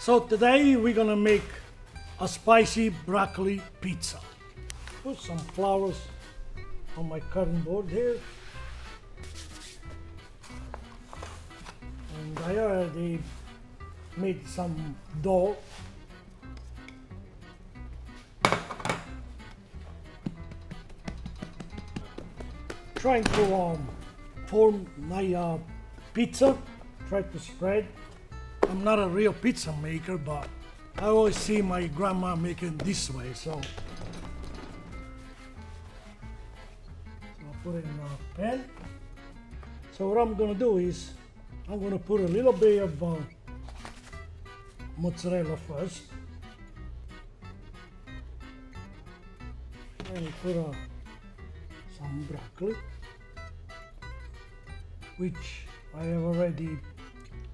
So today we're gonna make a spicy broccoli pizza. Put some flowers on my cutting board here. And I already made some dough. Trying to form my pizza, try to spread. I'm not a real pizza maker, but I always see my grandma making this way, so I'll put it in a pan. So what I'm gonna do is I'm gonna put a little bit of mozzarella first. And put some broccoli, which I have already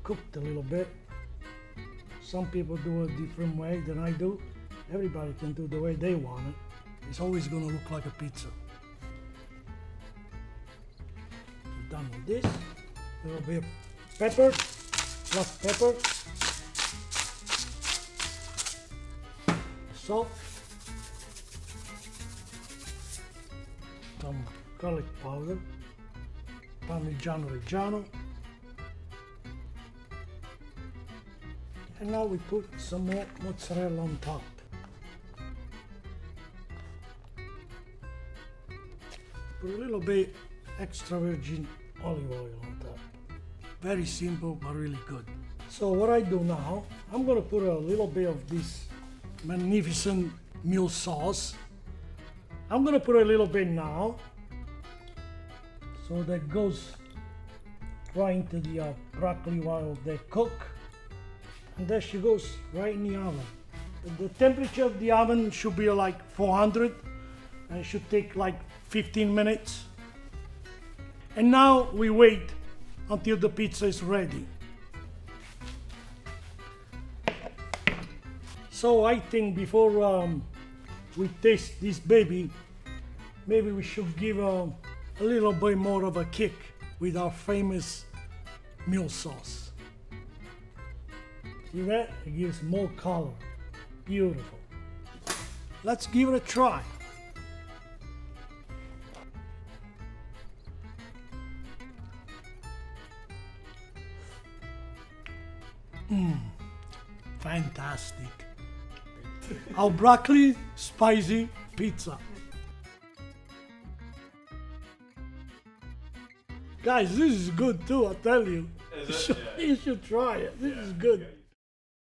cooked a little bit. Some people do it a different way than I do. Everybody can do the way they want it. It's always going to look like a pizza. We're done with this. A little bit of pepper, black pepper, salt, some garlic powder, Parmigiano Reggiano. And now we put some more mozzarella on top. Put a little bit extra virgin olive oil on top. Very simple but really good. So what I do now, I'm gonna put a little bit of this magnificent Mule sauce. I'm gonna put a little bit now, so that goes right into the broccoli while they cook. And there she goes, right in the oven. The temperature of the oven should be like 400, and it should take like 15 minutes. And now we wait until the pizza is ready. So I think before we taste this baby, maybe we should give a little bit more of a kick with our famous Mule sauce. See that? It gives more color. Beautiful. Let's give it a try. Fantastic. Our broccoli spicy pizza. Guys, this is good too, I tell you. Is it? You should try it. This is good. Okay.